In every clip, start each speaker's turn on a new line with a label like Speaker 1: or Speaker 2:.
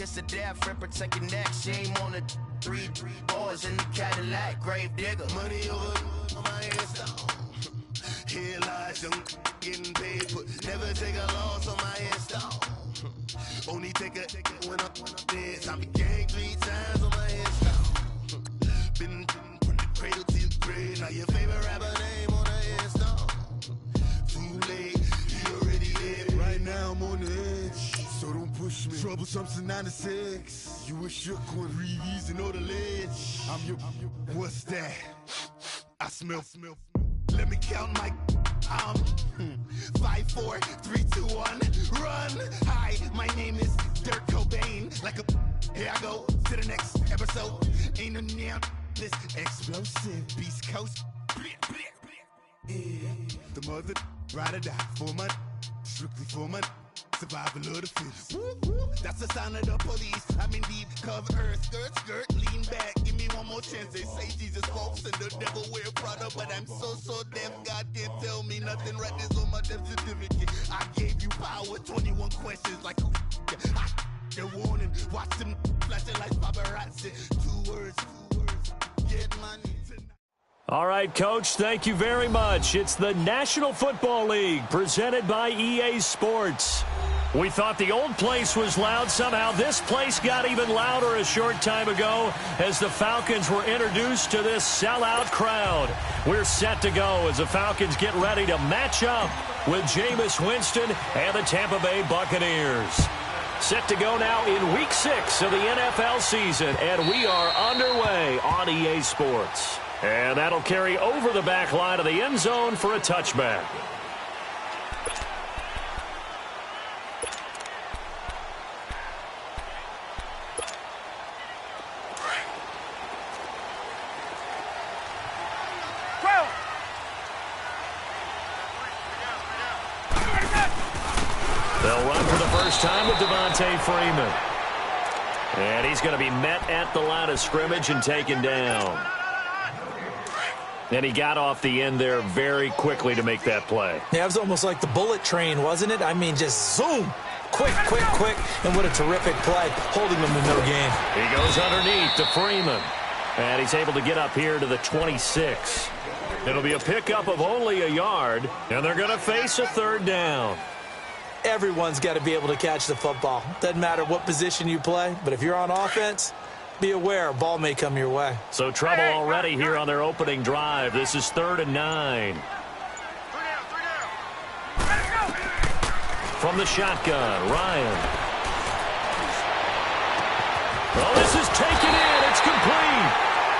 Speaker 1: kiss of death, friend, protect your neck. Shame on the 3 boys in the Cadillac, grave digger. Money over on my headstone. Here lies young getting paid, but never take a loss on my headstone. Only take a when I'm dead. I be gang 3 times on my headstone. Been from the cradle to the grave. Now your favorite rapper name on the headstone. Too late, he already dead. Right now I'm on the edge, so don't push me. Troublesome since 96. You a shook one, breathe easy, know the ledge. I'm your, what's that? I smell. Let me count my 5, 4, 3, 2, 1, run. Hi, my name is Dirk Cobain. Like a, here I go to the next episode. Ain't no damn this explosive Beast Coast. The mother ride or die for my, strictly for my survival of the fittest. That's the sign of the police. I'm in deep cover earth, skirt, lean back. Give me one more chance. They say Jesus walks and the devil wear Prada, but I'm so deaf. God can't tell me nothing. Right this on my death certificate. I gave you power. 21 questions like who? They're warning. Watch them flashing like paparazzi. 2 words. Get money.
Speaker 2: All right, Coach, thank you very much. It's the National Football League presented by EA Sports. We thought the old place was loud. Somehow this place got even louder a short time ago as the Falcons were introduced to this sellout crowd. We're set to go as the Falcons get ready to match up with Jameis Winston and the Tampa Bay Buccaneers. Set to go now in Week 6 of the NFL season, and we are underway on EA Sports. And that'll carry over the back line of the end zone for a touchback. They'll run for the first time with Devontae Freeman. And he's going to be met at the line of scrimmage and taken down. And he got off the end there very quickly to make that play.
Speaker 3: Yeah, it was almost like the bullet train, wasn't it? I mean, just zoom. Quick. And what a terrific play, holding them to no gain.
Speaker 2: He goes underneath to Freeman. And he's able to get up here to the 26. It'll be a pickup of only a yard. And they're going to face a 3rd down.
Speaker 3: Everyone's got to be able to catch the football. Doesn't matter what position you play, but if you're on offense, be aware a ball may come your way.
Speaker 2: So trouble already here on their opening drive. This is 3rd and 9. From the shotgun, Ryan. Oh, this is taken in. It's complete.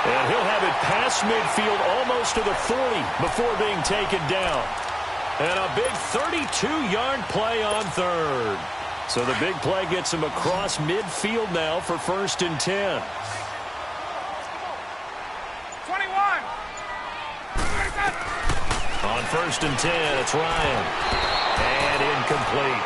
Speaker 2: And he'll have it past midfield almost to the 40 before being taken down. And a big 32-yard play on 3rd. So the big play gets him across midfield now for 1st and 10.
Speaker 4: 21.
Speaker 2: On 1st and 10, it's Ryan. And incomplete.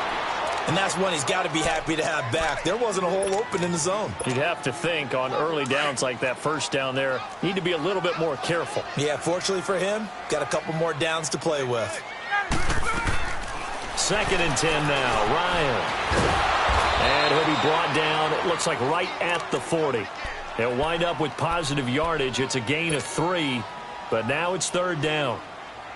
Speaker 3: And that's one he's got to be happy to have back. There wasn't a hole open in the zone.
Speaker 2: You'd have to think on early downs like that first down there, need to be a little bit more careful.
Speaker 3: Yeah, fortunately for him, got a couple more downs to play with.
Speaker 2: 2nd and 10 now, Ryan. And he'll be brought down, it looks like right at the 40. He'll wind up with positive yardage. It's a gain of 3, but now it's 3rd down.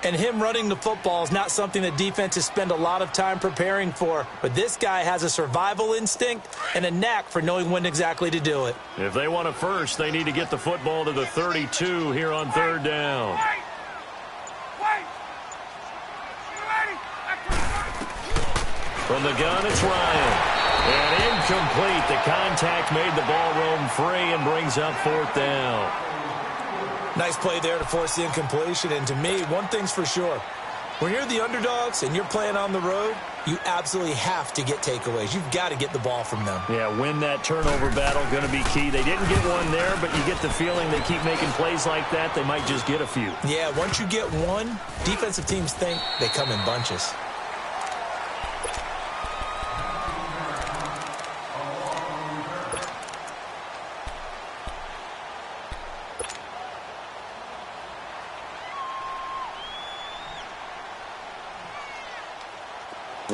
Speaker 3: And him running the football is not something that defenses spend a lot of time preparing for. But this guy has a survival instinct and a knack for knowing when exactly to do it.
Speaker 2: If they want a first, they need to get the football to the 32 here on 3rd down. From the gun, it's Ryan. And incomplete. The contact made the ball roam free and brings up 4th down.
Speaker 3: Nice play there to force the incompletion. And to me, one thing's for sure. When you're the underdogs and you're playing on the road, you absolutely have to get takeaways. You've got to get the ball from them.
Speaker 2: Yeah, win that turnover battle, going to be key. They didn't get one there, but you get the feeling they keep making plays like that, they might just get a few.
Speaker 3: Yeah, once you get one, defensive teams think they come in bunches.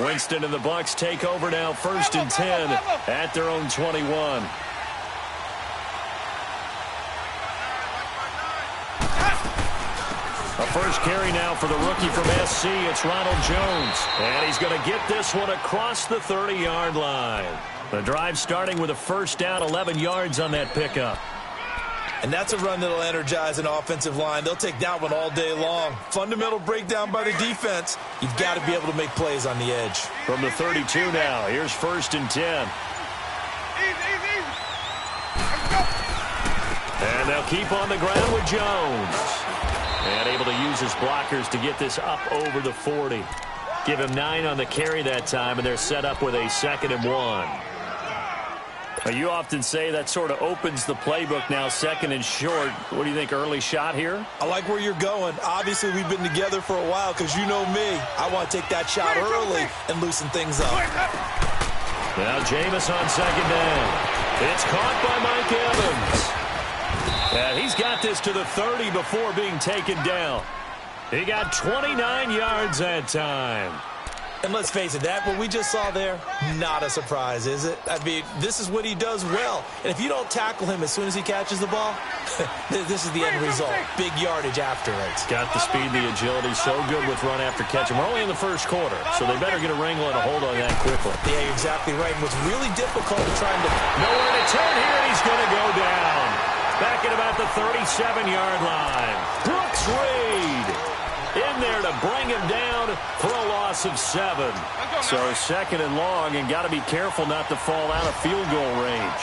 Speaker 2: Winston and the Bucs take over now, 1st and 10 at their own 21. A first carry now for the rookie from SC. It's Ronald Jones. And he's going to get this one across the 30-yard line. The drive starting with a first down, 11 yards on that pickup.
Speaker 3: And that's a run that'll energize an offensive line. They'll take that one all day long. Fundamental breakdown by the defense. You've got to be able to make plays on the edge.
Speaker 2: From the 32 now, here's 1st and 10. And they'll keep on the ground with Jones. And able to use his blockers to get this up over the 40. Give him 9 on the carry that time, and they're set up with a 2nd and 1. You often say that sort of opens the playbook now, 2nd and short. What do you think, early shot here?
Speaker 3: I like where you're going. Obviously, we've been together for a while because you know me. I want to take that shot early and loosen things up.
Speaker 2: Now Jameis on 2nd down. It's caught by Mike Evans. And he's got this to the 30 before being taken down. He got 29 yards that time.
Speaker 3: And let's face it, that what we just saw there, not a surprise, is it? I mean, this is what he does well. And if you don't tackle him as soon as he catches the ball, this is the end result. Big yardage after it.
Speaker 2: He's got the speed, the agility, so good with run after catch. And we're only in the first quarter, so they better get a wrangle and a hold on that quickly.
Speaker 3: Yeah, you're exactly right. And what's really difficult trying to...
Speaker 2: Nowhere to turn here, and he's going to go down. Back at about the 37-yard line. Brooks Reed in there to bring him down for a loss of 7. So 2nd and long, and got to be careful not to fall out of field goal range.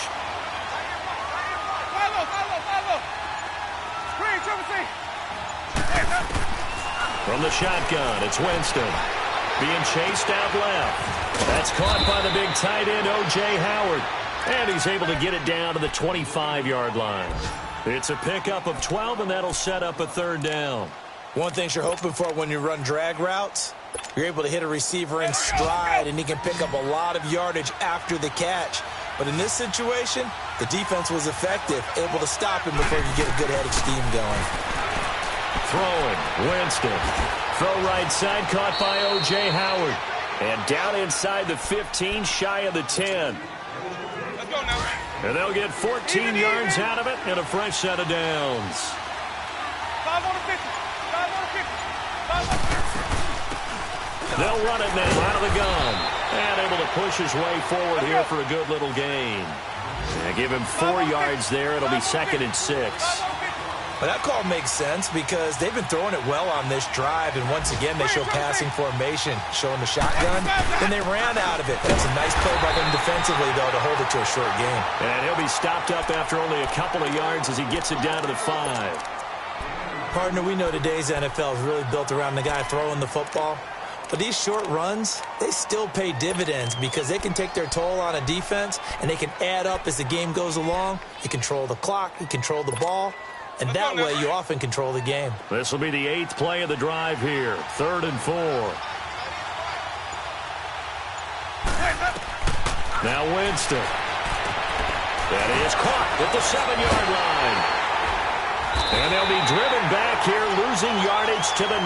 Speaker 2: From the shotgun, it's Winston. Being chased out left. That's caught by the big tight end, O.J. Howard. And he's able to get it down to the 25-yard line. It's a pickup of 12, and that'll set up a 3rd down.
Speaker 3: One thing you're hoping for when you run drag routes, you're able to hit a receiver in stride, and he can pick up a lot of yardage after the catch. But in this situation, the defense was effective, able to stop him before you get a good head of steam going.
Speaker 2: Throwing, Winston. Throw right side, caught by O.J. Howard. And down inside the 15, shy of the 10. And they'll get 14 yards out of it and a fresh set of downs.
Speaker 4: 5 on the 50. 5 on the 50.
Speaker 2: They'll run it now out of the gun. And able to push his way forward here for a good little gain. And give him 4 yards there. It'll be 2nd and 6.
Speaker 3: Well, that call makes sense because they've been throwing it well on this drive, and once again they show passing formation, showing the shotgun, and they ran out of it. That's a nice play by them defensively, though, to hold it to a short game.
Speaker 2: And he'll be stopped up after only a couple of yards as he gets it down to the 5.
Speaker 3: Partner, we know today's NFL is really built around the guy throwing the football. But these short runs, they still pay dividends because they can take their toll on a defense, and they can add up as the game goes along. You control the clock, you control the ball. And that way, you often control the game.
Speaker 2: This will be the 8th play of the drive here. 3rd and 4. Now Winston. That is caught at the 7-yard line. And they'll be driven back here, losing yardage to the 9.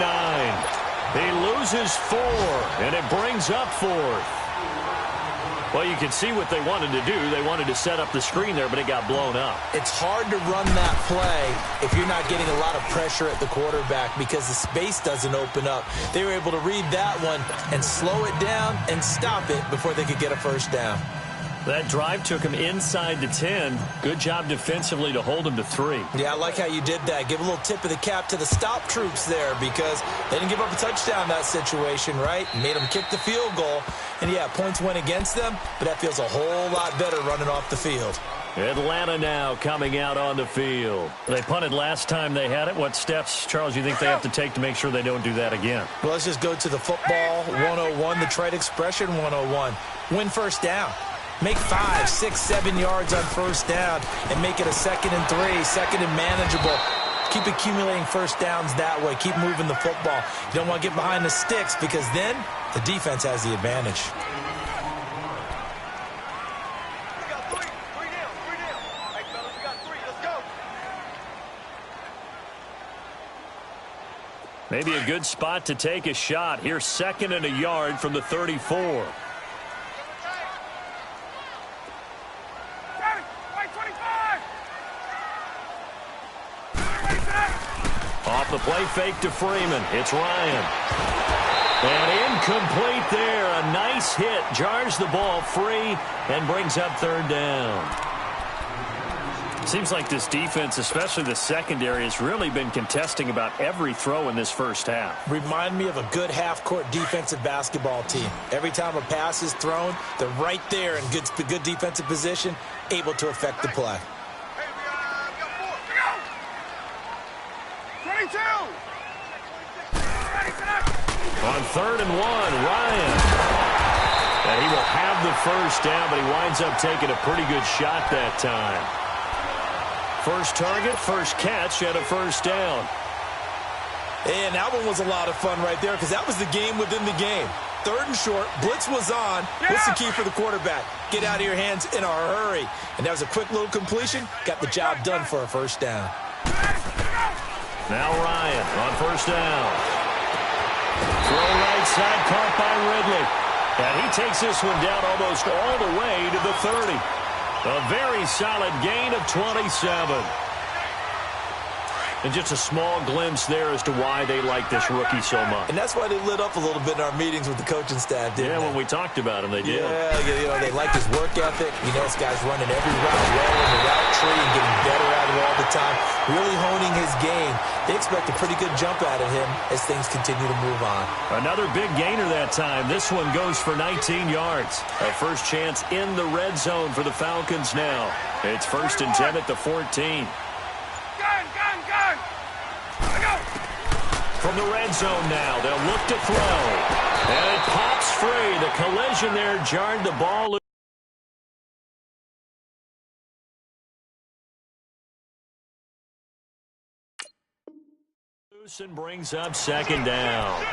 Speaker 2: He loses 4, and it brings up 4th. Well, you can see what they wanted to do. They wanted to set up the screen there, but it got blown up.
Speaker 3: It's hard to run that play if you're not getting a lot of pressure at the quarterback because the space doesn't open up. They were able to read that one and slow it down and stop it before they could get a first down.
Speaker 2: That drive took him inside the 10. Good job defensively to hold him to 3.
Speaker 3: Yeah, I like how you did that. Give a little tip of the cap to the stop troops there because they didn't give up a touchdown in that situation, right? Made them kick the field goal. And, yeah, points went against them, but that feels a whole lot better running off the field.
Speaker 2: Atlanta now coming out on the field. They punted last time they had it. What steps, Charles, you think they have to take to make sure they don't do that again?
Speaker 3: Well, let's just go to the football 101, the trade expression 101. Win first down. Make 5, 6, 7 yards on first down and make it a 2nd and 3, 2nd and manageable. Keep accumulating first downs that way. Keep moving the football. You don't want to get behind the sticks because then the defense has the advantage.
Speaker 4: We got 3. 3 down. 3 down. Hey, fellas, we got 3. Let's go.
Speaker 2: Maybe a good spot to take a shot. Here's 2nd and a yard from the 34. Off the play fake to Freeman. It's Ryan. And incomplete there. A nice hit. Jars the ball free and brings up 3rd down. Seems like this defense, especially the secondary, has really been contesting about every throw in this first half.
Speaker 3: Remind me of a good half-court defensive basketball team. Every time a pass is thrown, they're right there in good defensive position, able to affect the play.
Speaker 2: On 3rd and 1, Ryan. And he will have the first down, but he winds up taking a pretty good shot that time. First target, first catch, and a first down.
Speaker 3: And that one was a lot of fun right there because that was the game within the game. 3rd and short, blitz was on. What's the key for the quarterback? Get out of your hands in a hurry. And that was a quick little completion. Got the job done for a first down.
Speaker 2: Now Ryan on first down. Throw right side, caught by Ridley. And he takes this one down almost all the way to the 30. A very solid gain of 27. And just a small glimpse there as to why they like this rookie so much.
Speaker 3: And that's why they lit up a little bit in our meetings with the coaching staff, didn't they?
Speaker 2: Yeah, when we talked about him, they did.
Speaker 3: Yeah, they like his work ethic. You know, this guy's running every route well in the route tree and getting better at it all the time, really honing his game. They expect a pretty good jump out of him as things continue to move on. Another big gainer that time. This one goes for 19 yards.
Speaker 2: A first chance in the red zone for the Falcons now. It's 1st and 10 at the 14. From the red zone now, they'll look to throw. And it pops free. The collision there jarred the ball loose and brings up 2nd down.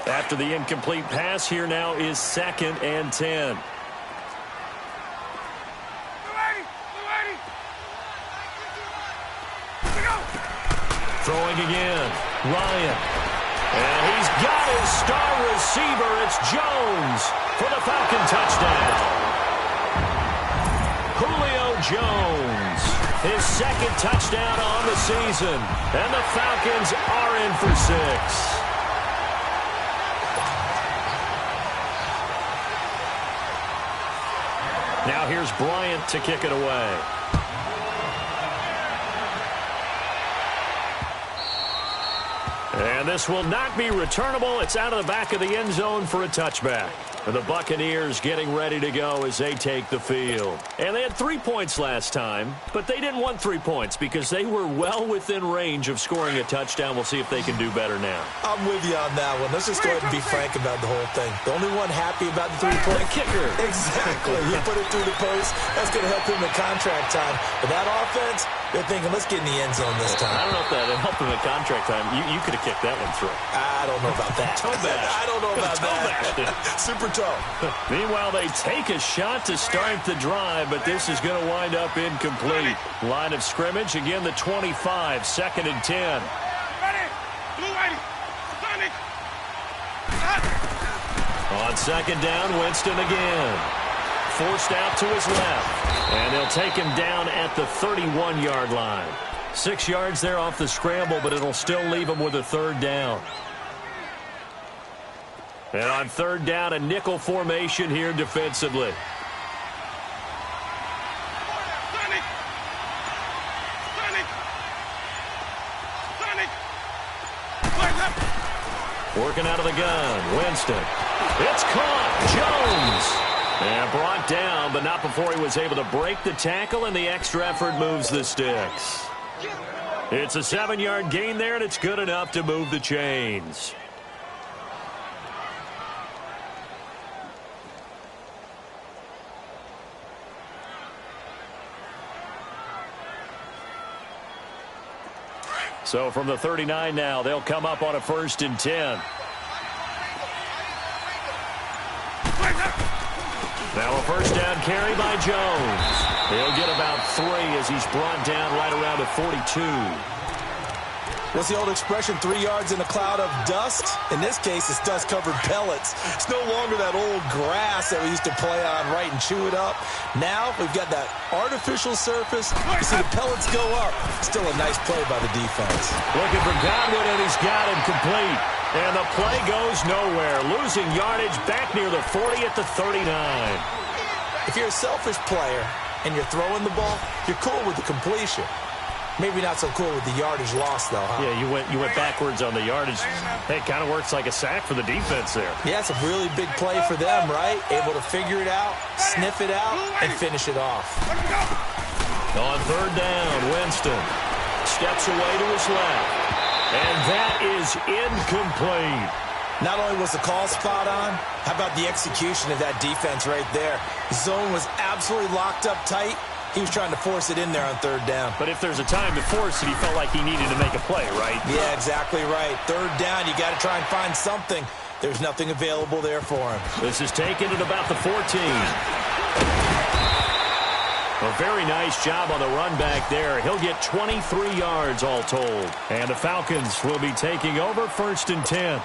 Speaker 2: After the incomplete pass, here now is 2nd and 10. Throwing again. Ryan. And he's got his star receiver. It's Jones for the Falcon touchdown. Julio Jones. His 2nd touchdown on the season. And the Falcons are in for 6. Now here's Bryant to kick it away. And this will not be returnable. It's out of the back of the end zone for a touchback. The Buccaneers getting ready to go as they take the field. And they had 3 points last time, but they didn't want 3 points because they were well within range of scoring a touchdown. We'll see if they can do better now.
Speaker 3: I'm with you on that one. Let's just go ahead and be frank about the whole thing. The only one happy about the 3-point
Speaker 2: kicker.
Speaker 3: Exactly. You put it through the post. That's going to help him at contract time. But that offense, they're thinking, let's get in the end zone this time.
Speaker 2: I don't know if that helped him at contract time. You could have kicked that one through.
Speaker 3: I don't know about that.
Speaker 2: Toe bash.
Speaker 3: I don't know about that. Super toe.
Speaker 2: Meanwhile, they take a shot to start the drive, but this is going to wind up incomplete. Line of scrimmage, again, the 25, 2nd and 10. On 2nd down, Winston again. Forced out to his left. And they'll take him down at the 31-yard line. 6 yards there off the scramble, but it'll still leave him with a 3rd down. And on 3rd down, a nickel formation here defensively. Working out of the gun, Winston. It's caught, Jones. And brought down, but not before he was able to break the tackle, and the extra effort moves the sticks. It's a 7-yard gain there, and it's good enough to move the chains. So from the 39 now, they'll come up on a 1st and 10. Now a first down carry by Jones. He'll get about 3 as he's brought down right around the 42.
Speaker 3: What's the old expression, 3 yards in a cloud of dust? In this case, it's dust-covered pellets. It's no longer that old grass that we used to play on, right, and chew it up. Now we've got that artificial surface. You see the pellets go up. Still a nice play by the defense.
Speaker 2: Looking for Godwin, and he's got him complete. And the play goes nowhere. Losing yardage back near the 40 at the 39.
Speaker 3: If you're a selfish player and you're throwing the ball, you're cool with the completion. Maybe not so cool with the yardage loss, though, huh?
Speaker 2: Yeah, you went backwards on the yardage. Hey, it kind of works like a sack for the defense there.
Speaker 3: Yeah, it's a really big play for them, right? Able to figure it out, sniff it out, and finish it off.
Speaker 2: On third down, Winston steps away to his left. And that is incomplete.
Speaker 3: Not only was the call spot on, how about the execution of that defense right there? The zone was absolutely locked up tight. He was trying to force it in there on third down.
Speaker 2: But if there's a time to force it, he felt like he needed to make a play, right?
Speaker 3: Yeah, exactly right. Third down, you got to try and find something. There's nothing available there for him.
Speaker 2: This is taken at about the 14. A very nice job on the run back there. He'll get 23 yards all told. And the Falcons will be taking over 1st and 10.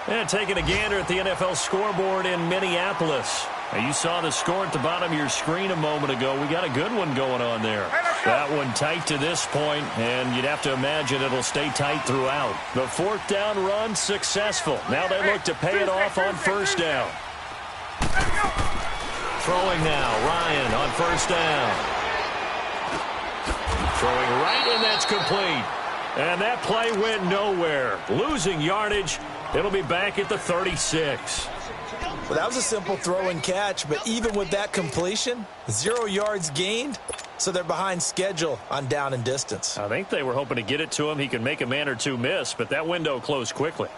Speaker 2: And taking a gander at the NFL scoreboard in Minneapolis. Now, you saw the score at the bottom of your screen a moment ago. We got a good one going on there. That one tight to this point, and you'd have to imagine it'll stay tight throughout. The 4th down run successful. Now they look to pay it off on 1st down. Throwing now, Ryan on 1st down. Throwing right, and that's complete. And that play went nowhere. Losing yardage. It'll be back at the 36.
Speaker 3: Well, that was a simple throw and catch, but even with that completion, 0 yards gained, so they're behind schedule on down and distance.
Speaker 2: I think they were hoping to get it to him. He could make a man or two miss, but that window closed quickly.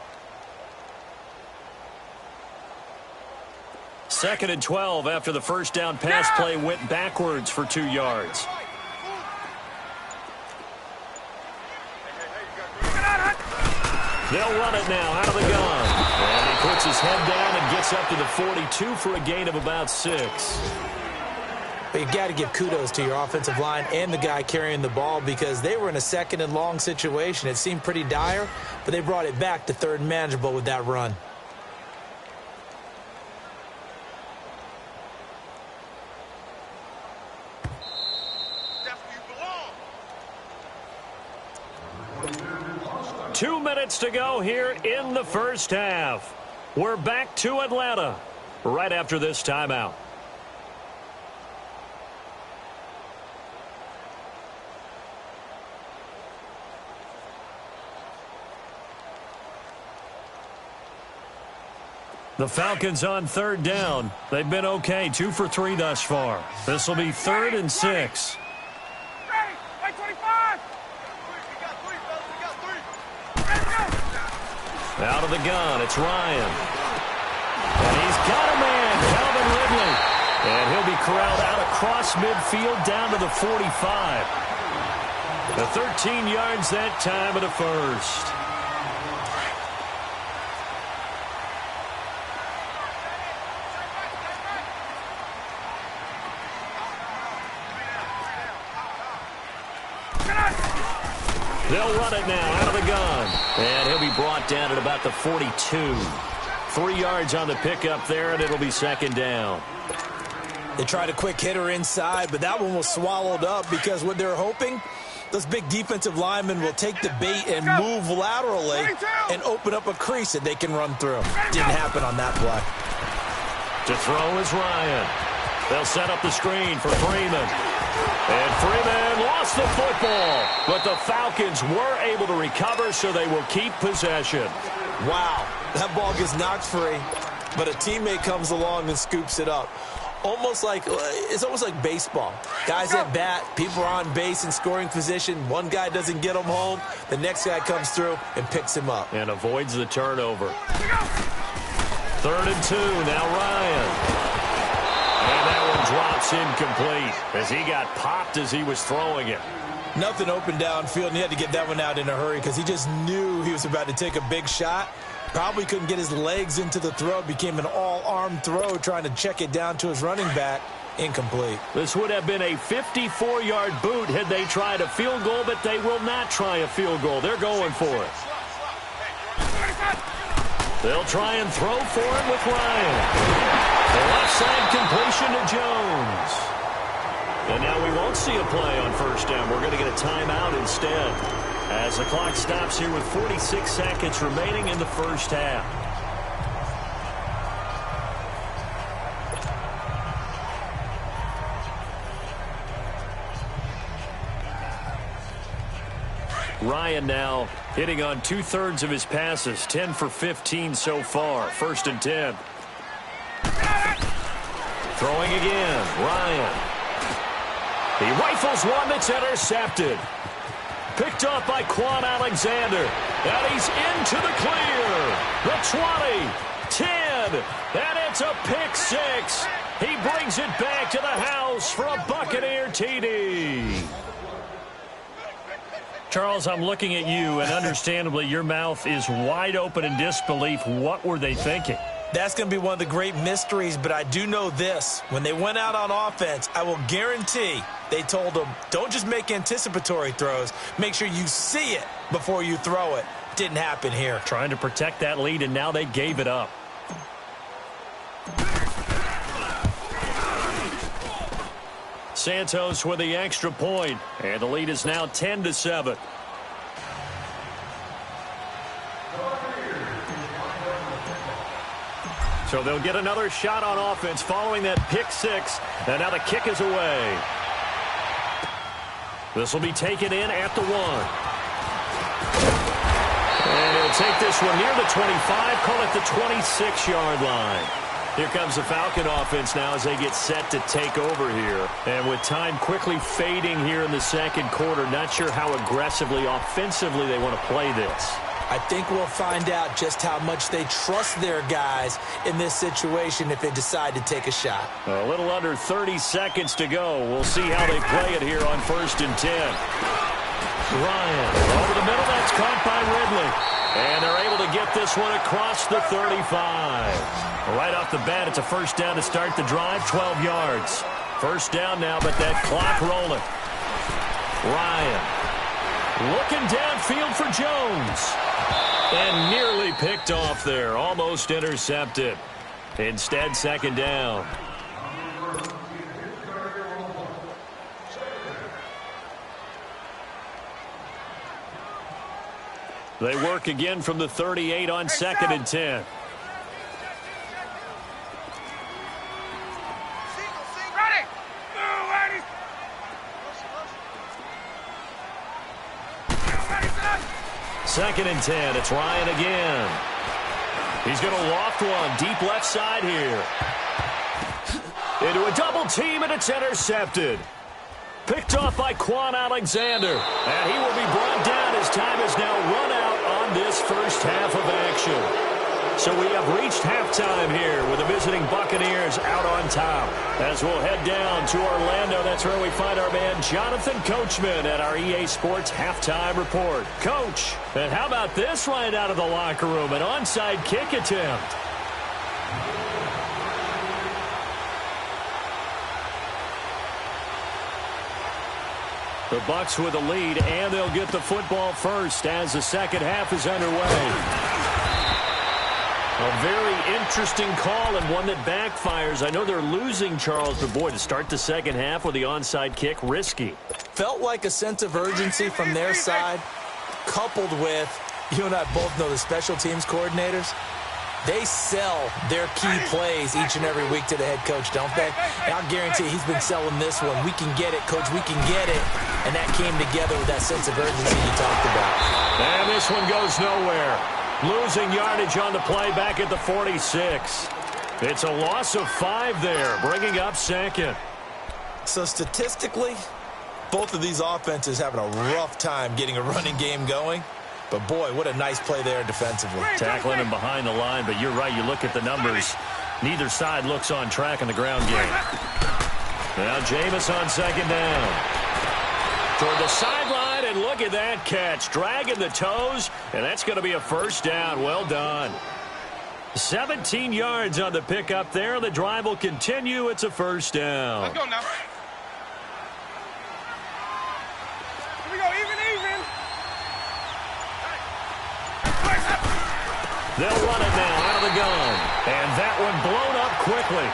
Speaker 2: 2nd and 12 after the first down pass play went backwards for 2 yards. They'll run it now out of the gun. And he puts his head down and gets up to the 42 for a gain of about 6.
Speaker 3: But you got to give kudos to your offensive line and the guy carrying the ball because they were in a 2nd and long situation. It seemed pretty dire, but they brought it back to 3rd and manageable with that run.
Speaker 4: That's where you belong.
Speaker 2: 2 minutes to go here in the first half. We're back to Atlanta right after this timeout. The Falcons on 3rd down. They've been okay, 2 for 3 thus far. This will be 3rd and 6.
Speaker 4: Ready, 25. We got 3, fellas. We got 3. Ready, go.
Speaker 2: Out of the gun, it's Ryan. And he's got a man, Calvin Ridley. And he'll be corralled out across midfield down to the 45. The 13 yards that time of the first. They'll run it now out of the gun. And he'll be brought down at about the 42. 3 yards on the pickup there, and it'll be 2nd down.
Speaker 3: They tried a quick hitter inside, but that one was swallowed up because what they're hoping, those big defensive linemen will take the bait and move laterally and open up a crease that they can run through. Didn't happen on that play.
Speaker 2: To throw is Ryan. They'll set up the screen for Freeman. And Freeman lost the football. But the Falcons were able to recover, so they will keep possession.
Speaker 3: Wow, that ball gets knocked free, but a teammate comes along and scoops it up. It's almost like baseball. Guys at bat, people are on base in scoring position. One guy doesn't get him home. The next guy comes through and picks him up.
Speaker 2: And avoids the turnover. 3rd and 2, now Ryan. And that one drops incomplete as he got popped as he was throwing it.
Speaker 3: Nothing open downfield, and he had to get that one out in a hurry because he just knew he was about to take a big shot. Probably couldn't get his legs into the throw. Became an all-arm throw trying to check it down to his running back. Incomplete.
Speaker 2: This would have been a 54-yard boot had they tried a field goal, but they will not try a field goal. They're going for it. They'll try and throw for it with Ryan. The left side completion to Jones. And now we won't see a play on first down. We're going to get a timeout instead, as the clock stops here with 46 seconds remaining in the first half. Ryan now hitting on 2/3 of his passes, 10 for 15 so far. 1st and 10. Throwing again, Ryan. He rifles one that's intercepted. Picked up by Quan Alexander. And he's into the clear. The 20, 10, and it's a pick six. He brings it back to the house for a Buccaneer TD. Charles, I'm looking at you, and understandably, your mouth is wide open in disbelief. What were they thinking?
Speaker 3: That's going to be one of the great mysteries, but I do know this. When they went out on offense, I will guarantee they told them, don't just make anticipatory throws. Make sure you see it before you throw it. Didn't happen here.
Speaker 2: Trying to protect that lead, and now they gave it up. Santos with the extra point, and the lead is now 10-7. So they'll get another shot on offense following that pick six, and now the kick is away. This will be taken in at the 1. And he'll take this one near the 25, call it the 26-yard line. Here comes the Falcon offense now as they get set to take over here. And with time quickly fading here in the second quarter, not sure how aggressively, offensively they want to play this.
Speaker 3: I think we'll find out just how much they trust their guys in this situation if they decide to take a shot.
Speaker 2: A little under 30 seconds to go. We'll see how they play it here on 1st and 10. Ryan over the middle. That's caught by Ridley. And they're able to get this one across the 35. Right off the bat, it's a first down to start the drive, 12 yards. First down now, but that clock rolling. Ryan looking downfield for Jones. And nearly picked off there, almost intercepted. Instead, second down. They work again from the 38 on 2nd and 10. Second and 10. It's Ryan again. He's going to loft one deep left side here. Into a double team, and it's intercepted. Picked off by Quan Alexander. And he will be brought down as time has now run out on this first half of action. So we have reached halftime here with the visiting Buccaneers out on top. As we'll head down to Orlando, that's where we find our man Jonathan Coachman at our EA Sports Halftime Report. Coach, and how about this right out of the locker room? An onside kick attempt. The Bucs with a lead, and they'll get the football first as the second half is underway. A very interesting call and one that backfires. I know they're losing, Charles, but boy, to start the second half with the onside kick, risky.
Speaker 3: Felt like a sense of urgency from their side, coupled with, you and I both know the special teams coordinators. They sell their key plays each and every week to the head coach, don't they? And I'll guarantee he's been selling this one. We can get it, coach, we can get it. And that came together with that sense of urgency you talked about.
Speaker 2: And this one goes nowhere. Losing yardage on the play back at the 46. It's a loss of 5 there, bringing up second.
Speaker 3: So statistically, both of these offenses having a rough time getting a running game going. But, boy, what a nice play there defensively.
Speaker 2: Tackling him behind the line, but you're right. You look at the numbers. Neither side looks on track in the ground game. Now Jameis on second down. Toward the sideline, and look at that catch. Dragging the toes, and that's going to be a first down. Well done. 17 yards on the pickup there. The drive will continue. It's a first down.
Speaker 4: Let's go now. Here we go, even.
Speaker 2: They'll run it now out of the gun. And that one blown up quickly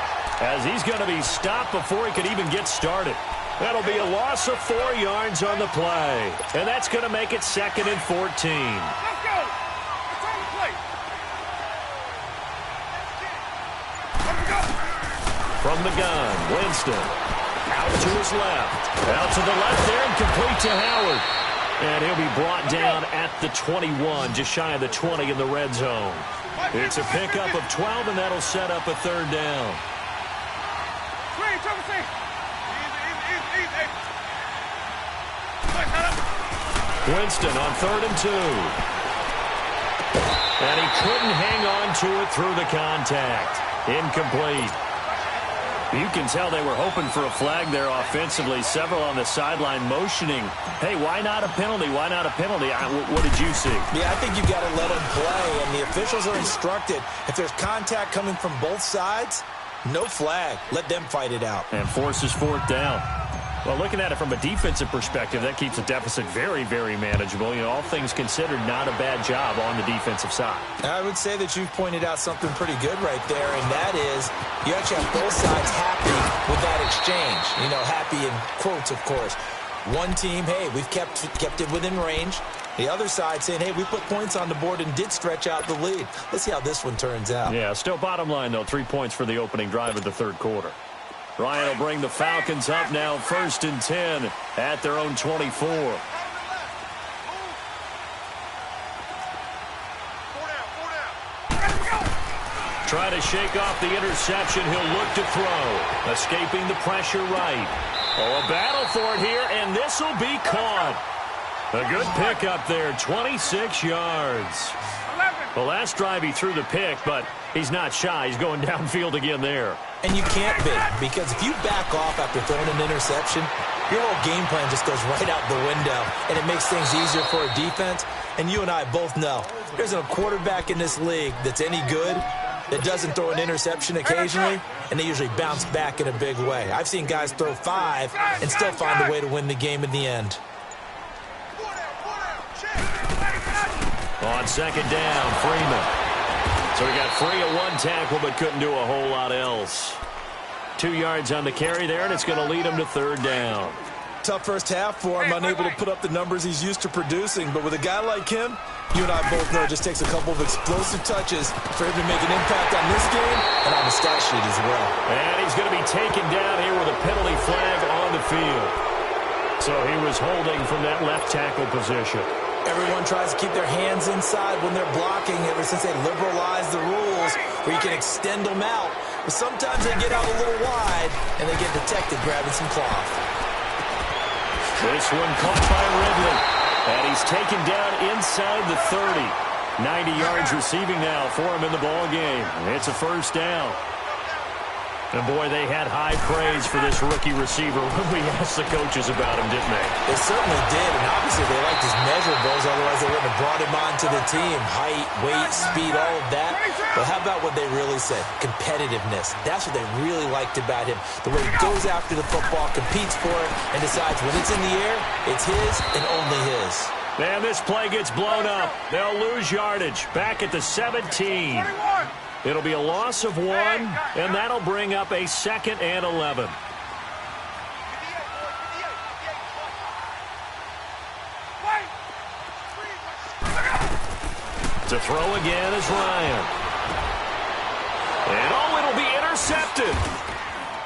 Speaker 2: as he's going to be stopped before he could even get started. That'll be a loss of 4 yards on the play. And that's going to make it 2nd and 14.
Speaker 4: Let's go. It's on the play. Let's go.
Speaker 2: From the gun, Winston. Out to his left. Out to the left there and complete to Howard. And he'll be brought down at the 21, just shy of the 20 in the red zone. It's a pickup of 12, and that'll set up a third down. Winston on 3rd and 2. And he couldn't hang on to it through the contact. Incomplete. You can tell they were hoping for a flag there offensively. Several on the sideline motioning, hey, why not a penalty? Why not a penalty? What did you see?
Speaker 3: Yeah, I think you got to let them play, and the officials are instructed. If there's contact coming from both sides, no flag. Let them fight it out.
Speaker 2: And forces 4th down. Well, looking at it from a defensive perspective, that keeps the deficit very, very manageable. You know, all things considered, not a bad job on the defensive side.
Speaker 3: I would say that you've pointed out something pretty good right there, and that is you actually have both sides happy with that exchange. You know, happy in quotes, of course. One team, hey, we've kept it within range. The other side saying, hey, we put points on the board and did stretch out the lead. Let's see how this one turns out.
Speaker 2: Yeah, still bottom line, though, 3 points for the opening drive of the third quarter. Ryan will bring the Falcons up now 1st and 10 at their own 24. Try to shake off the interception. He'll look to throw. Escaping the pressure right. Oh, a battle for it here, and this will be caught. A good pickup there, 26 yards. The last drive he threw the pick, but he's not shy. He's going downfield again there.
Speaker 3: And you can't be, because if you back off after throwing an interception, your whole game plan just goes right out the window, and it makes things easier for a defense. And you and I both know there's a quarterback in this league that's any good that doesn't throw an interception occasionally, and they usually bounce back in a big way. I've seen guys throw 5 and still find a way to win the game in the end.
Speaker 2: On 2nd down, Freeman. So he got free of 1 tackle, but couldn't do a whole lot else. 2 yards on the carry there, and it's going to lead him to 3rd down.
Speaker 3: Tough first half for him, unable to put up the numbers he's used to producing. But with a guy like him, you and I both know it just takes a couple of explosive touches for him to make an impact on this game and on the stat sheet as well.
Speaker 2: And he's going to be taken down here with a penalty flag on the field. So he was holding from that left tackle position.
Speaker 3: Everyone tries to keep their hands inside when they're blocking ever since they liberalized the rules where you can extend them out. But sometimes they get out a little wide and they get detected grabbing some cloth.
Speaker 2: This one caught by Ridley. And he's taken down inside the 30. 90 yards receiving now for him in the ball game. It's a first down. And, boy, they had high praise for this rookie receiver when we asked the coaches about him, didn't they?
Speaker 3: They certainly did, and obviously they liked his measurables, otherwise they wouldn't have brought him onto the team. Height, weight, speed, all of that. But how about what they really said? Competitiveness. That's what they really liked about him. The way he goes after the football, competes for it, and decides when it's in the air, it's his and only his.
Speaker 2: And this play gets blown up. They'll lose yardage. Back at the 17. It'll be a loss of 1, and that'll bring up a 2nd and 11. To throw again is Ryan. And, oh, it'll be intercepted.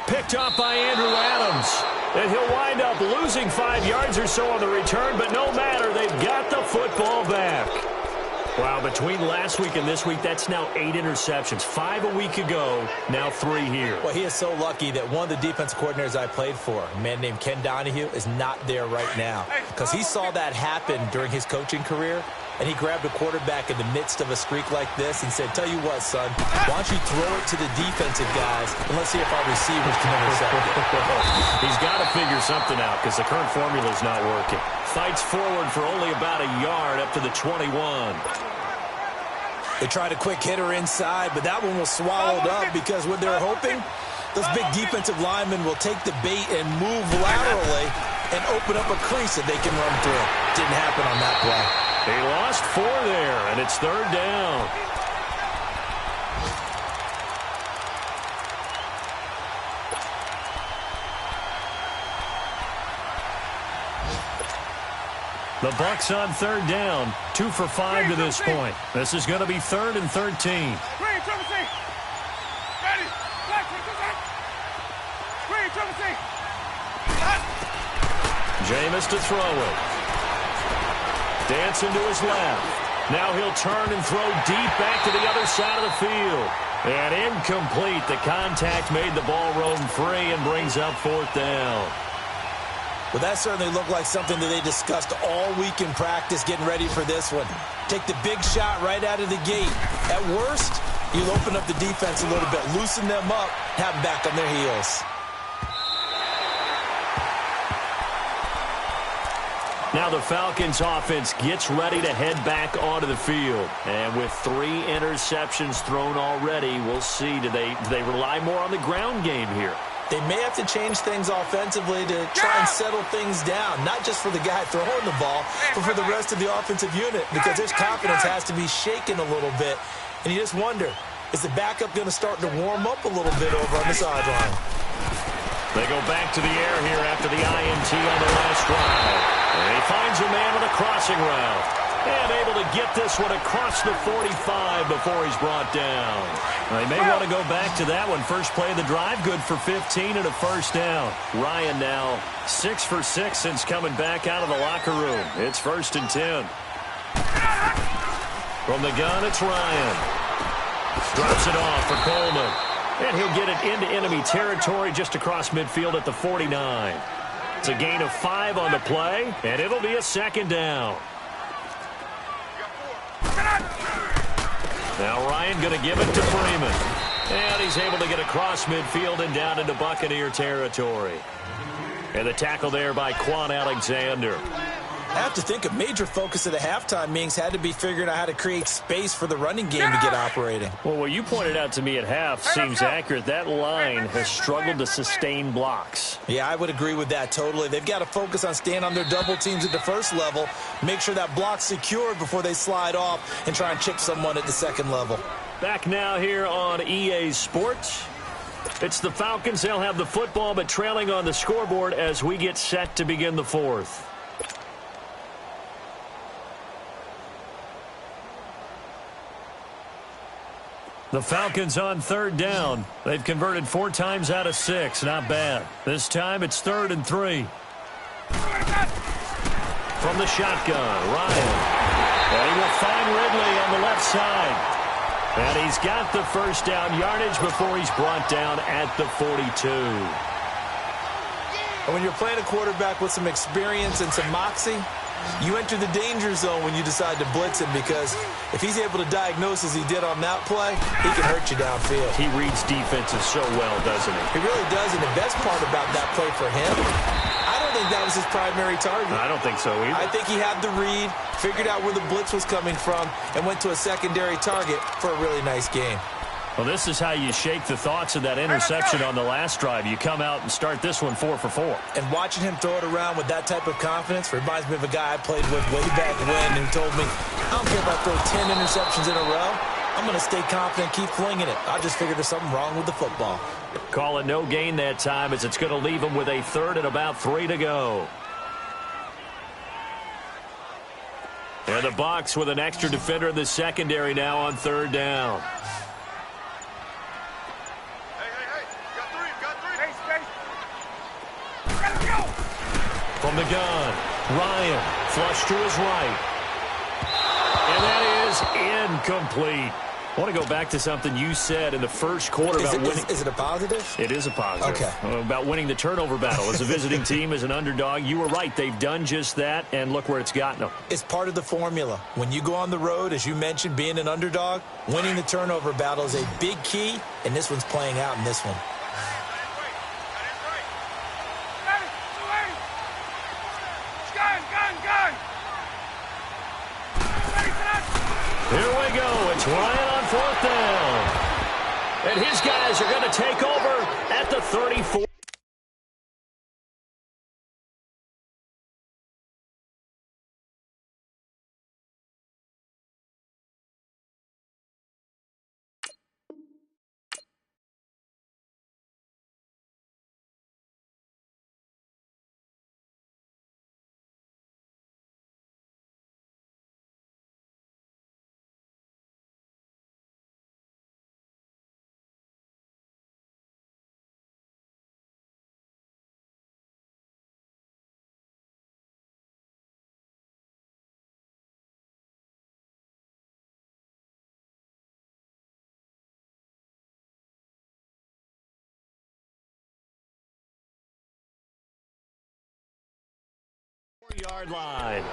Speaker 2: Picked up by Andrew Adams. And he'll wind up losing 5 yards or so on the return, but no matter, they've got the football back. Wow, between last week and this week, that's now 8 interceptions. 5 a week ago, now 3 here.
Speaker 3: Well, he is so lucky that one of the defense coordinators I played for, a man named Ken Donahue, is not there right now. Because he saw that happen during his coaching career, and he grabbed a quarterback in the midst of a streak like this and said, tell you what, son, why don't you throw it to the defensive guys, and let's see if our receivers can intercept it.
Speaker 2: He's got to figure something out because the current formula is not working. Fights forward for only about a yard up to the 21.
Speaker 3: They tried a quick hitter inside, but that one was swallowed up because what they're hoping, those big defensive linemen will take the bait and move laterally and open up a crease that they can run through. Didn't happen on that play.
Speaker 2: He lost 4 there, and it's 3rd down. The Bucs on 3rd down, 2 for 5 to this point. This is going to be 3rd and 13. Jameis to throw it. Dancing to his left. Now he'll turn and throw deep back to the other side of the field. And incomplete. The contact made the ball roam free and brings up 4th down.
Speaker 3: Well, that certainly looked like something that they discussed all week in practice getting ready for this one. Take the big shot right out of the gate. At worst, you'll open up the defense a little bit, loosen them up, have them back on their heels.
Speaker 2: Now the Falcons offense gets ready to head back onto the field. And with 3 interceptions thrown already, we'll see. Do they rely more on the ground game here?
Speaker 3: They may have to change things offensively to try and settle things down, not just for the guy throwing the ball, but for the rest of the offensive unit, because his confidence has to be shaken a little bit. And you just wonder, is the backup going to start to warm up a little bit over on the sideline?
Speaker 2: They go back to the air here after the INT on the last drive. And he finds a man with a crossing route. And able to get this one across the 45 before he's brought down. They may want to go back to that one. First play of the drive, good for 15 and a 1st down. Ryan now 6 for 6 since coming back out of the locker room. It's 1st and 10. From the gun, it's Ryan. Drops it off for Coleman. And he'll get it into enemy territory just across midfield at the 49. It's a gain of 5 on the play, and it'll be a 2nd down. Now Ryan going to give it to Freeman. And he's able to get across midfield and down into Buccaneer territory. And the tackle there by Quan Alexander.
Speaker 3: I have to think a major focus of the halftime meetings had to be figuring out how to create space for the running game to get operating.
Speaker 2: Well, what you pointed out to me at half seems accurate. That line has struggled to sustain blocks.
Speaker 3: Yeah, I would agree with that totally. They've got to focus on staying on their double teams at the first level, make sure that block's secured before they slide off and try and chip someone at the second level.
Speaker 2: Back now here on EA Sports. It's the Falcons. They'll have the football, but trailing on the scoreboard as we get set to begin the 4th. The Falcons on 3rd down. They've converted 4 times out of 6. Not bad. This time it's 3rd and 3. From the shotgun, Ryan. And he will find Ridley on the left side. And he's got the 1st down yardage before he's brought down at the 42.
Speaker 3: And when you're playing a quarterback with some experience and some moxie, you enter the danger zone when you decide to blitz him, because if he's able to diagnose as he did on that play, he can hurt you downfield.
Speaker 2: He reads defenses so well, doesn't he?
Speaker 3: He really does, and the best part about that play for him, I don't think that was his primary target.
Speaker 2: I don't think so either.
Speaker 3: I think he had the read, figured out where the blitz was coming from, and went to a secondary target for a really nice game.
Speaker 2: Well, this is how you shake the thoughts of that interception on the last drive. You come out and start this one 4 for 4.
Speaker 3: And watching him throw it around with that type of confidence reminds me of a guy I played with way back when who told me, I don't care if I throw 10 interceptions in a row. I'm going to stay confident, keep flinging it. I just figured there's something wrong with the football.
Speaker 2: Call it no gain that time, as it's going to leave him with a 3rd and about 3 to go. And the Bucs with an extra defender in the secondary now on 3rd down. From the gun, Ryan, flush to his right. And that is incomplete. I want to go back to something you said in the first quarter about winning.
Speaker 3: Is it a positive?
Speaker 2: It is a positive.
Speaker 3: Okay.
Speaker 2: About winning the turnover battle as a visiting team, as an underdog. You were right. They've done just that, and look where it's gotten them.
Speaker 3: It's part of the formula. When you go on the road, as you mentioned, being an underdog, winning the turnover battle is a big key, and this one's playing out in this one.
Speaker 4: Gun!
Speaker 2: Trying on 4th down. And his guys are going to take over at the 34. Yard line.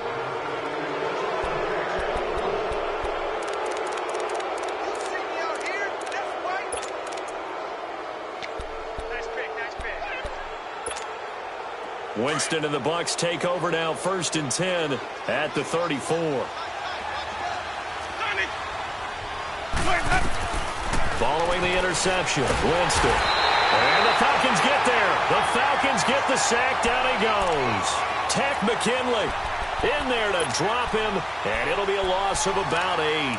Speaker 2: Winston and the Bucs take over now, 1st and 10 at the 34. Following the interception, Winston. And the Falcons get there. The Falcons get the sack. Down he goes. Tech McKinley in there to drop him, and it'll be a loss of about 8.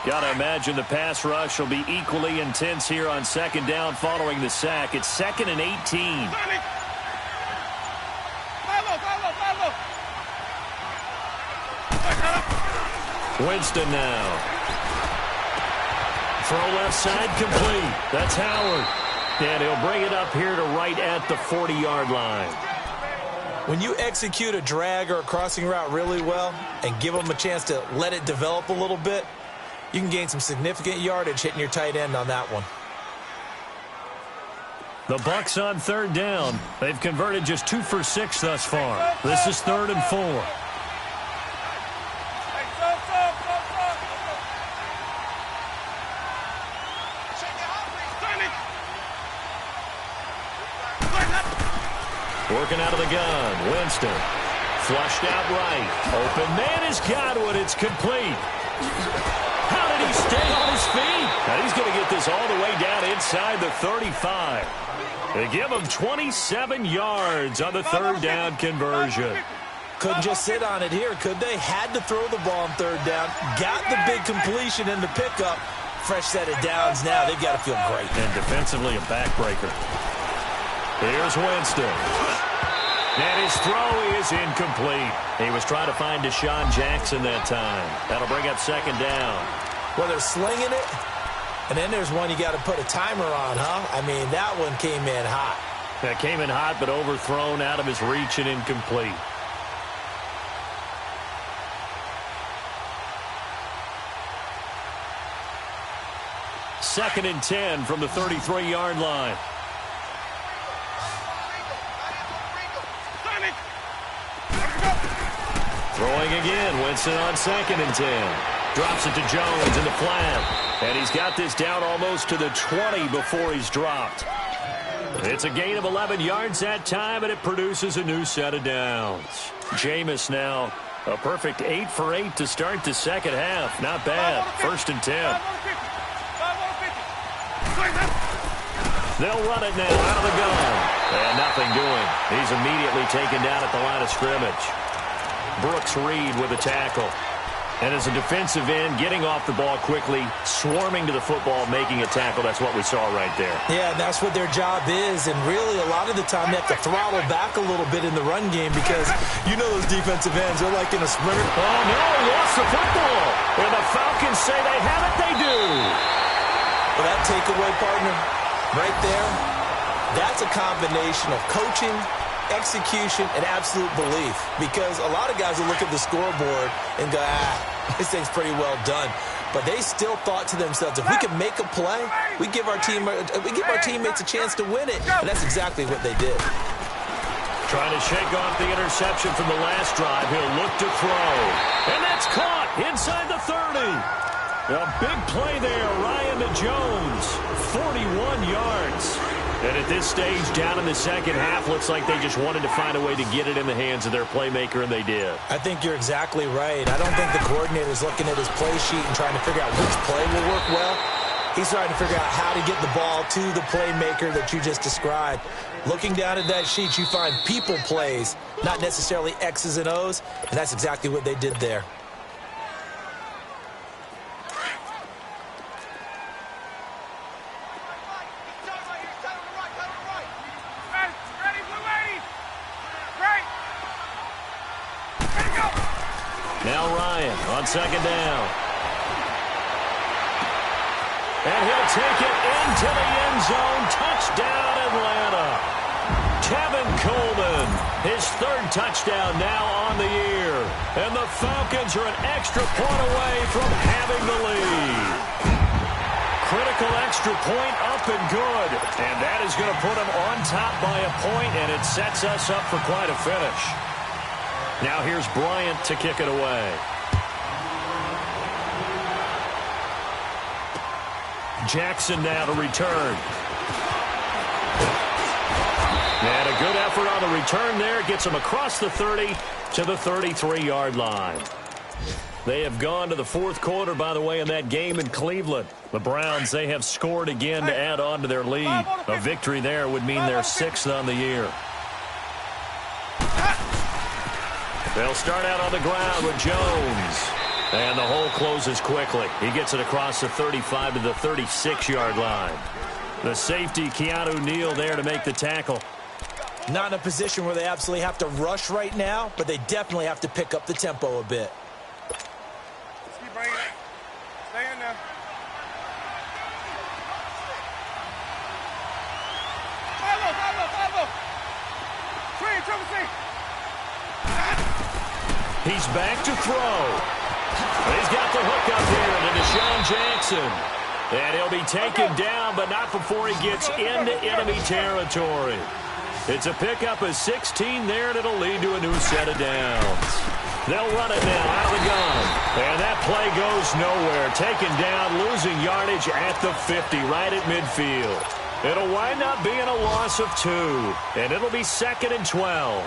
Speaker 2: Gotta imagine the pass rush will be equally intense here on 2nd down following the sack. It's 2nd and 18. Winston now. Throw left side complete. That's Howard. And he'll bring it up here to right at the 40-yard line.
Speaker 3: When you execute a drag or a crossing route really well and give them a chance to let it develop a little bit, you can gain some significant yardage hitting your tight end on that one.
Speaker 2: The Bucs on 3rd down. They've converted just 2 for 6 thus far. This is 3rd and 4. Working out of the gun, Winston. Flushed out right. Open man is Godwin. It's complete. How did he stay on his feet? And he's going to get this all the way down inside the 35. They give him 27 yards on the 3rd down conversion.
Speaker 3: Couldn't just sit on it here, could they? Had to throw the ball on 3rd down. Got the big completion in the pickup. Fresh set of downs now. They've got to feel great.
Speaker 2: And defensively, a backbreaker. Here's Winston. And his throw is incomplete. He was trying to find Deshaun Jackson that time. That'll bring up 2nd down.
Speaker 3: Well, they're slinging it. And then there's one you got to put a timer on, huh? I mean, that one came in hot.
Speaker 2: That came in hot, but overthrown, out of his reach and incomplete. Second and 10 from the 33-yard line. Throwing again, Winston on 2nd and 10. Drops it to Jones in the flat. And he's got this down almost to the 20 before he's dropped. It's a gain of 11 yards that time, and it produces a new set of downs. Jameis now a perfect 8 for 8 to start the second half. Not bad. 1st and 10. They'll run it now out of the gun. And nothing doing. He's immediately taken down at the line of scrimmage. Brooks Reed with a tackle. And as a defensive end, getting off the ball quickly, swarming to the football, making a tackle. That's what we saw right there.
Speaker 3: Yeah, that's what their job is. And really, a lot of the time, they have to throttle back a little bit in the run game because you know those defensive ends, they're like in a sprinter.
Speaker 2: Oh, no, he lost the football. And the Falcons say they have it, they do.
Speaker 3: Well, that takeaway, partner, right there, that's a combination of coaching, execution, and absolute belief. Because a lot of guys will look at the scoreboard and go, this thing's pretty well done. But they still thought to themselves, if we can make a play, we give our teammates a chance to win it. And that's exactly what they did.
Speaker 2: Trying to shake off the interception from the last drive. He'll look to throw. And that's caught inside the 30. A big play there, Ryan to Jones, 41 yards. And at this stage, down in the second half, looks like they just wanted to find a way to get it in the hands of their playmaker, and they did.
Speaker 3: I think you're exactly right. I don't think the coordinator's looking at his play sheet and trying to figure out which play will work well. He's trying to figure out how to get the ball to the playmaker that you just described. Looking down at that sheet, you find people plays, not necessarily X's and O's, and that's exactly what they did there.
Speaker 2: Now Ryan on second down. And he'll take it into the end zone. Touchdown, Atlanta. Kevin Coleman, his third touchdown now on the year. And the Falcons are an extra point away from having the lead. Critical extra point up and good. And that is going to put them on top by a point, and it sets us up for quite a finish. Now here's Bryant to kick it away. Jackson now to return. And a good effort on the return there. Gets him across the 30 to the 33-yard line. They have gone to the fourth quarter, by the way, in that game in Cleveland. The Browns, they have scored again to add on to their lead. A victory there would mean they're 6th on the year. They'll start out on the ground with Jones. And the hole closes quickly. He gets it across the 35 to the 36-yard line. The safety, Keanu Neal, there to make the tackle.
Speaker 3: Not in a position where they absolutely have to rush right now, but they definitely have to pick up the tempo a bit.
Speaker 4: Keep bringing it. Stay in there. Follow. Triple C.
Speaker 2: He's back to throw. He's got the hook up here to Deshaun Jackson. And he'll be taken down, but not before he gets into enemy territory. It's a pickup of 16 there, and it'll lead to a new set of downs. They'll run it now out of the gun. And that play goes nowhere. Taken down, losing yardage at the 50, right at midfield. It'll wind up being a loss of 2, and it'll be 2nd and 12.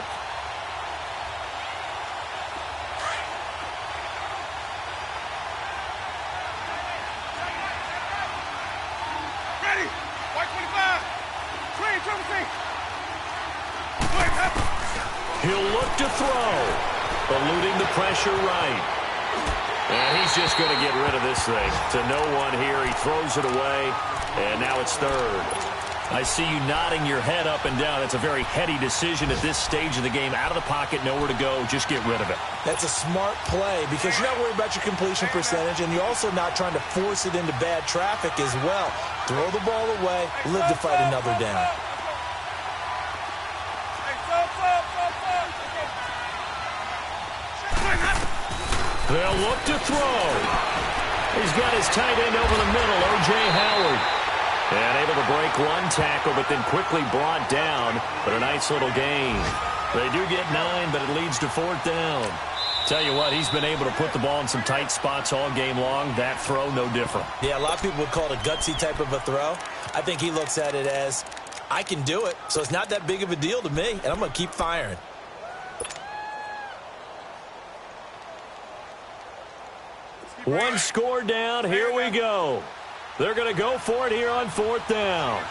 Speaker 2: He'll look to throw, eluding the pressure right. And he's just going to get rid of this thing. To no one here. He throws it away, and now it's 3rd. I see you nodding your head up and down. It's a very heady decision at this stage of the game. Out of the pocket, nowhere to go. Just get rid of it.
Speaker 3: That's a smart play because you're not worried about your completion percentage, and you're also not trying to force it into bad traffic as well. Throw the ball away, live to fight another down.
Speaker 2: They'll look to throw. He's got his tight end over the middle, O.J. Howard. And able to break one tackle, but then quickly brought down. But a nice little gain. They do get 9, but it leads to 4th down. Tell you what, he's been able to put the ball in some tight spots all game long. That throw, no different.
Speaker 3: Yeah, a lot of people would call it a gutsy type of a throw. I think he looks at it as, I can do it, so it's not that big of a deal to me, and I'm going to keep firing.
Speaker 2: One score down. Here we go. They're going to go for it here on 4th down.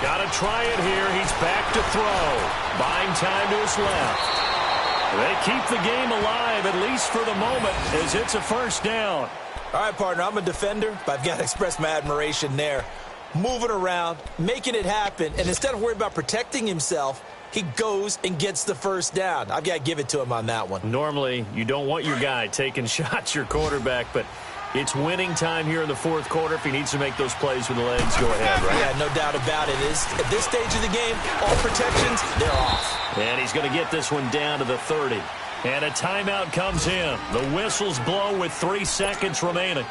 Speaker 2: Got to try it here. He's back to throw. Buying time to his left. They keep the game alive, at least for the moment, as it's a 1st down.
Speaker 3: All right, partner, I'm a defender, but I've got to express my admiration there. Moving around, making it happen, and instead of worrying about protecting himself, he goes and gets the 1st down. I've got to give it to him on that one.
Speaker 2: Normally, you don't want your guy taking shots, your quarterback, but it's winning time here in the 4th quarter. If he needs to make those plays with the legs, go ahead, right?
Speaker 3: Yeah, no doubt about it. At this stage of the game, all protections, they're off.
Speaker 2: And he's going to get this one down to the 30. And a timeout comes in. The whistles blow with 3 seconds remaining.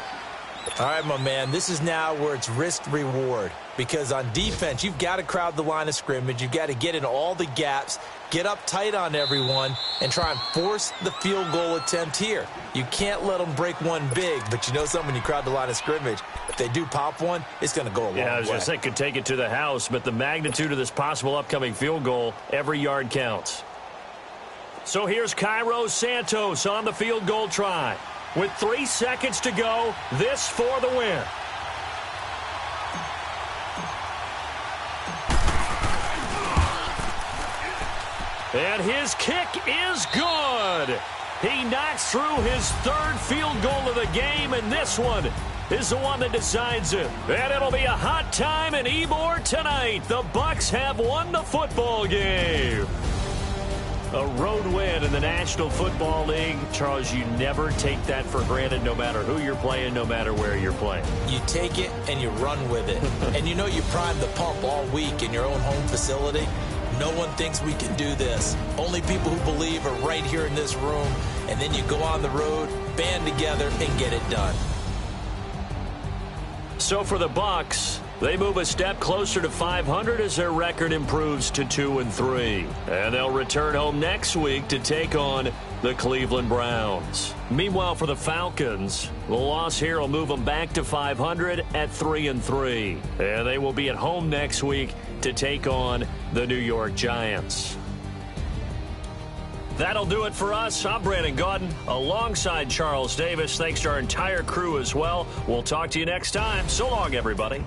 Speaker 3: All right, my man, this is now where it's risk-reward, because on defense, you've got to crowd the line of scrimmage. You've got to get in all the gaps, get up tight on everyone, and try and force the field goal attempt here. You can't let them break one big, but you know something, when you crowd the line of scrimmage, if they do pop one, it's going to go a long way.
Speaker 2: Yeah, I was going to say, could take it to the house, but the magnitude of this possible upcoming field goal, every yard counts. So here's Cairo Santos on the field goal try. With 3 seconds to go, this for the win. And his kick is good. He knocks through his third field goal of the game, and this one is the one that decides it. And it'll be a hot time in Ybor tonight. The Bucs have won the football game. A road win in the National Football League. Charles, you never take that for granted, no matter who you're playing, no matter where you're playing.
Speaker 3: You take it and you run with it. And you know you primed the pump all week in your own home facility. No one thinks we can do this. Only people who believe are right here in this room. And then you go on the road, band together, and get it done.
Speaker 2: So for the Bucs, they move a step closer to 500 as their record improves to 2-3. And they'll return home next week to take on the Cleveland Browns. Meanwhile, for the Falcons, the loss here will move them back to 500 at 3-3. And they will be at home next week to take on the New York Giants. That'll do it for us. I'm Brandon Gaudin alongside Charles Davis. Thanks to our entire crew as well. We'll talk to you next time. So long, everybody.